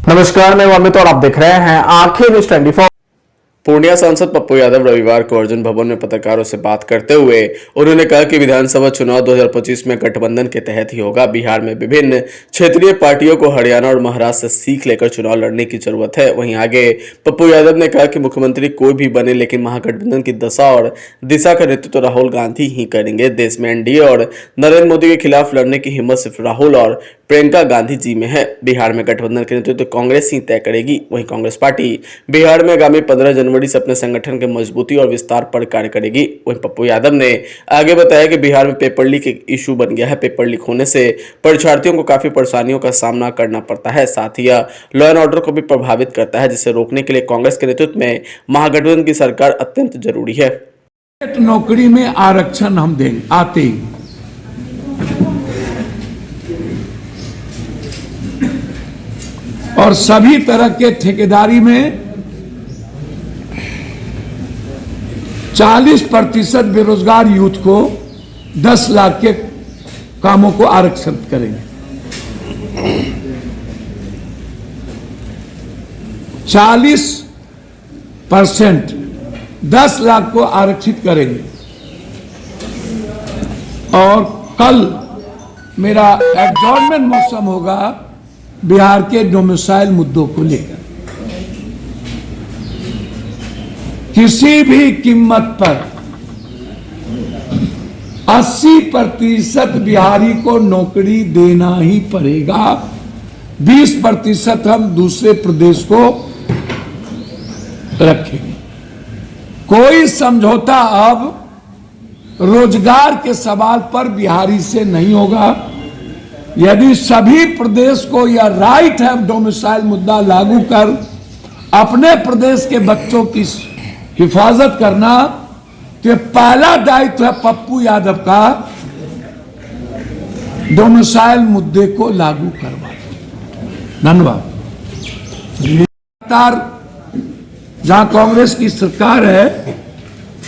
नमस्कार, मैं अमित और आप देख रहे हैं आंखें न्यूज 24। पूर्णिया सांसद पप्पू यादव रविवार को अर्जुन भवन में पत्रकारों से बात करते हुए उन्होंने कहा कि विधानसभा चुनाव 2025 में गठबंधन के तहत ही होगा। बिहार में विभिन्न क्षेत्रीय पार्टियों को हरियाणा और महाराष्ट्र से सीख लेकर चुनाव लड़ने की जरूरत है। वहीं आगे पप्पू यादव ने कहा कि मुख्यमंत्री कोई भी बने, लेकिन महागठबंधन की दशा और दिशा का नेतृत्व राहुल गांधी ही करेंगे। देश में एनडीए और नरेंद्र मोदी के खिलाफ लड़ने की हिम्मत सिर्फ राहुल और प्रियंका गांधी जी में है। बिहार में गठबंधन के नेतृत्व कांग्रेस ही तय करेगी। वहीं कांग्रेस पार्टी बिहार में आगामी 15 जनवरी से अपने संगठन के मजबूती और विस्तार पर कार्य करेगी। वहीं पप्पू यादव ने आगे बताया कि बिहार में पेपर लीक एक इशू बन गया है। पेपर लीक होने से परीक्षार्थियों को काफी परेशानियों का सामना करना पड़ता है। साथ ही यह लॉ एंड ऑर्डर को भी प्रभावित करता है, जिसे रोकने के लिए कांग्रेस के नेतृत्व में महागठबंधन की सरकार अत्यंत जरूरी है। नौकरी में आरक्षण हम देंगे आते ही, और सभी तरह के ठेकेदारी में 40% बेरोजगार यूथ को 10 लाख के कामों को आरक्षित करेंगे। 40% 10 लाख को आरक्षित करेंगे। और कल मेरा एडजॉर्नमेंट मौसम होगा बिहार के डोमिसाइल मुद्दों को लेकर। किसी भी कीमत पर 80% बिहारी को नौकरी देना ही पड़ेगा। 20% हम दूसरे प्रदेश को रखेंगे। कोई समझौता अब रोजगार के सवाल पर बिहारी से नहीं होगा। यदि सभी प्रदेश को यह राइट है डोमिसाइल मुद्दा लागू कर अपने प्रदेश के बच्चों की हिफाजत करना, तो पहला दायित्व है पप्पू यादव का डोमिसाइल मुद्दे को लागू करवा। धन्यवाद। लगातार जहां कांग्रेस की सरकार है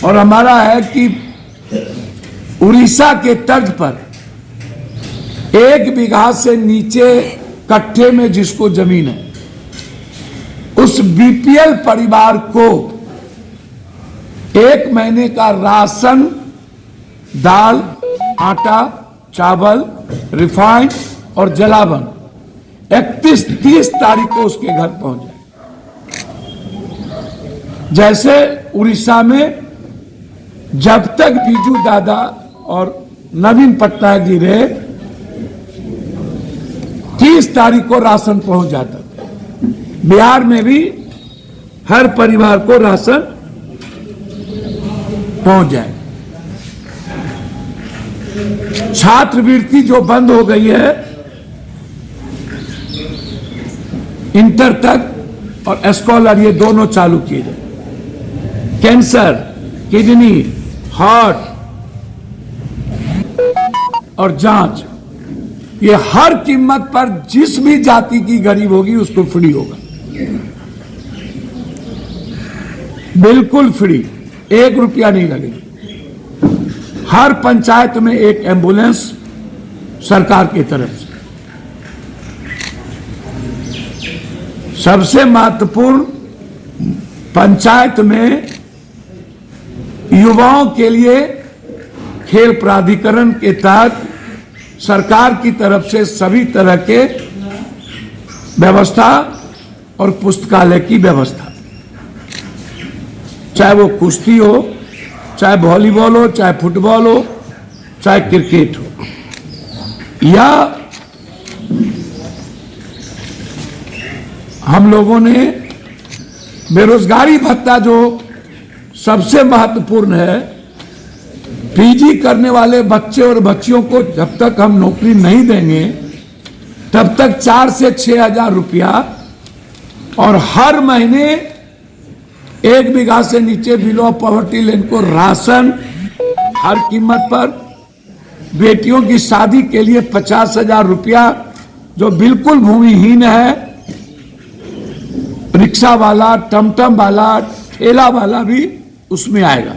और हमारा है कि उड़ीसा के तर्ज पर 1 बीघा से नीचे कट्ठे में जिसको जमीन है, उस बीपीएल परिवार को 1 महीने का राशन, दाल, आटा, चावल, रिफाइंड और जलावन 31-30 तारीख को उसके घर पहुंच जाए। जैसे उड़ीसा में जब तक बीजू दादा और नवीन पटनायक जी रहे 30 तारीख को राशन पहुंच जाता था। बिहार में भी हर परिवार को राशन पहुंच जाए। छात्रवृत्ति जो बंद हो गई है इंटर तक और स्कॉलर, ये दोनों चालू किए जाए। कैंसर, किडनी, हार्ट और जांच, ये हर कीमत पर जिस भी जाति की गरीब होगी उसको फ्री होगा, बिल्कुल फ्री, 1 रुपया नहीं लगेगा। हर पंचायत में एक एम्बुलेंस सरकार की तरफ से। सबसे महत्वपूर्ण, पंचायत में युवाओं के लिए खेल प्राधिकरण के तहत सरकार की तरफ से सभी तरह के व्यवस्था और पुस्तकालय की व्यवस्था, चाहे वो कुश्ती हो, चाहे वॉलीबॉल हो, चाहे फुटबॉल हो, चाहे क्रिकेट हो, या हम लोगों ने बेरोजगारी भत्ता जो सबसे महत्वपूर्ण है, पीजी करने वाले बच्चे और बच्चियों को जब तक हम नौकरी नहीं देंगे तब तक 4 से 6 हजार रुपया, और हर महीने 1 बीघा से नीचे बिलो ऑफ पॉवर्टी लाइन को राशन हर कीमत पर। बेटियों की शादी के लिए 50,000 रुपया, जो बिल्कुल भूमिहीन है, रिक्शा वाला, टमटम वाला, ठेला वाला भी उसमें आएगा।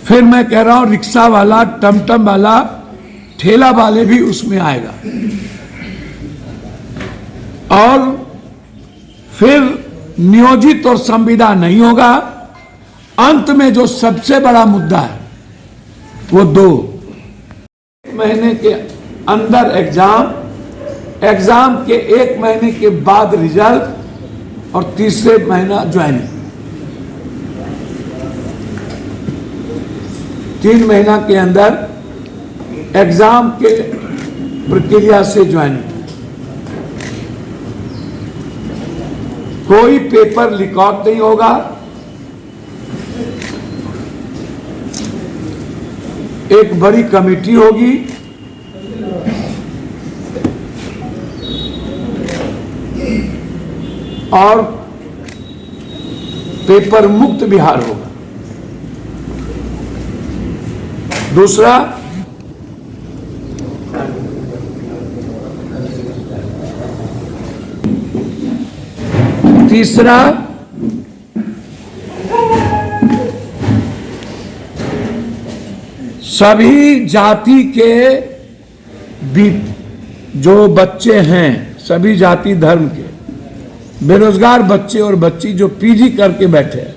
फिर मैं कह रहा हूं रिक्शा वाला, टमटम वाला, ठेला वाले भी उसमें आएगा। और फिर नियोजित और संविदा नहीं होगा। अंत में जो सबसे बड़ा मुद्दा है वो 2 महीने के अंदर एग्जाम के 1 महीने के बाद रिजल्ट और तीसरे महीना ज्वाइनिंग। 3 महीना के अंदर एग्जाम के प्रक्रिया से ज्वाइनिंग। कोई पेपर रिकॉर्ड नहीं होगा। एक बड़ी कमेटी होगी, और पेपर मुक्त बिहार होगा। दूसरा, तीसरा, सभी जाति के भी जो बच्चे हैं, सभी जाति धर्म के बेरोजगार बच्चे और बच्ची जो पीजी करके बैठे हैं,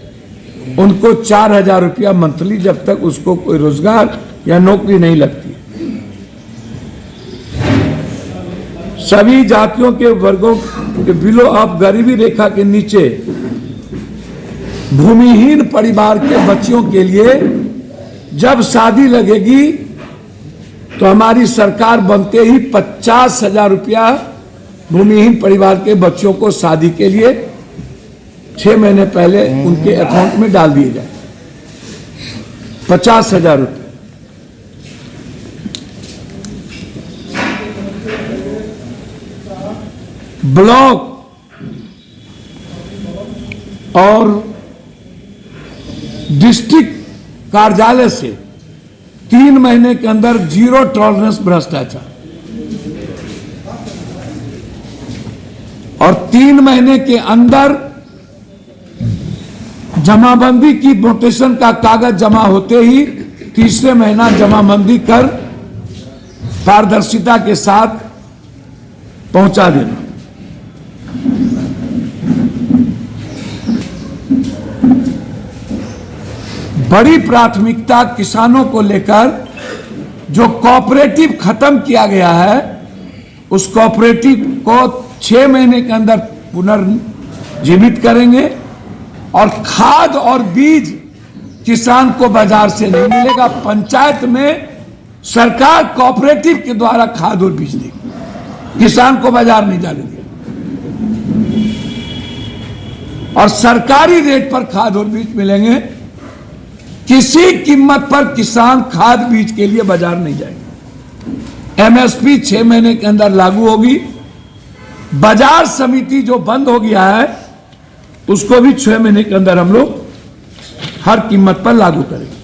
उनको 4,000 रुपया मंथली, जब तक उसको कोई रोजगार या नौकरी नहीं लगती। सभी जातियों के वर्गों के बिलो ऑफ गरीबी रेखा के नीचे भूमिहीन परिवार के बच्चियों के लिए जब शादी लगेगी तो हमारी सरकार बनते ही 50,000 रुपया भूमिहीन परिवार के बच्चों को शादी के लिए 6 महीने पहले उनके अकाउंट में डाल दिए जाए। 50,000 रुपये। ब्लॉक और डिस्ट्रिक्ट कार्यालय से 3 महीने के अंदर 0 टॉलरेंस भ्रष्टाचार, और 3 महीने के अंदर जमाबंदी की नोटिशन का कागज जमा होते ही तीसरे महीना जमाबंदी कर पारदर्शिता के साथ पहुंचा देना। बड़ी प्राथमिकता किसानों को लेकर जो कोऑपरेटिव खत्म किया गया है, उस कोऑपरेटिव को 6 महीने के अंदर पुनर्जीवित करेंगे, और खाद और बीज किसान को बाजार से नहीं मिलेगा। पंचायत में सरकार कोऑपरेटिव के द्वारा खाद और बीज देगी, किसान को बाजार नहीं जाने देगी, और सरकारी रेट पर खाद और बीज मिलेंगे। किसी कीमत पर किसान खाद बीज के लिए बाजार नहीं जाएगा। एमएसपी 6 महीने के अंदर लागू होगी। बाजार समिति जो बंद हो गया है, उसको भी 6 महीने के अंदर हम लोग हर कीमत पर लागू करेंगे।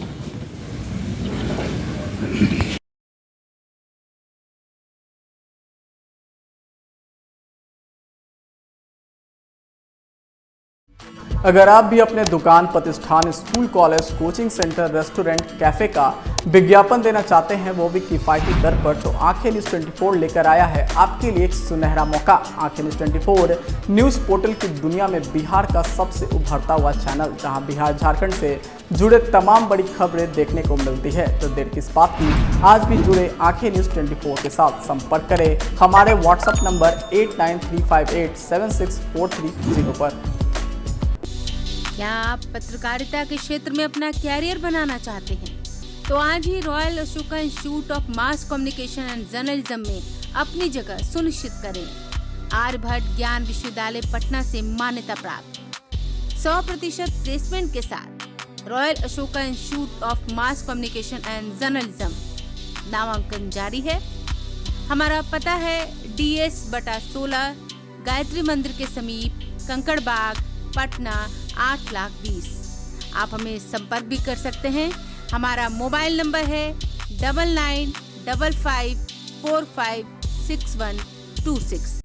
अगर आप भी अपने दुकान, प्रतिष्ठान, school, college, coaching centre, restaurant, cafe का विज्ञापन देना चाहते हैं, वो भी किफायती दर पर, तो आंखें न्यूज़ 24 लेकर आया है आपके लिए एक सुनहरा मौका। आंखें न्यूज़ 24 न्यूज़ पोर्टल की दुनिया में बिहार का सबसे उभरता हुआ चैनल, जहां बिहार झारखंड से जुड़े तमाम बड़ी खबरें देखने को मिलती है। तो देर किस बात की, आज भी जुड़े आंखें न्यूज़ 24 के साथ। संपर्क करें हमारे व्हाट्सएप नंबर 8935876430 पर। क्या आप पत्रकारिता के क्षेत्र में अपना कैरियर बनाना चाहते हैं? तो आज ही Royal Ashoka Institute of Mass Communication and Journalism में अपनी जगह सुनिश्चित करें। आर्यभट्ट ज्ञान विश्वविद्यालय पटना से मान्यता प्राप्त 100% प्लेसमेंट के साथ royal Ashoka Institute of Mass Communication and journalism नामांकन जारी है। हमारा पता है DS/16 गायत्री मंदिर के समीप, कंकड़ बाग, पटना 8,20,000। आप हमें संपर्क भी कर सकते हैं। हमारा मोबाइल नंबर है 9955456126।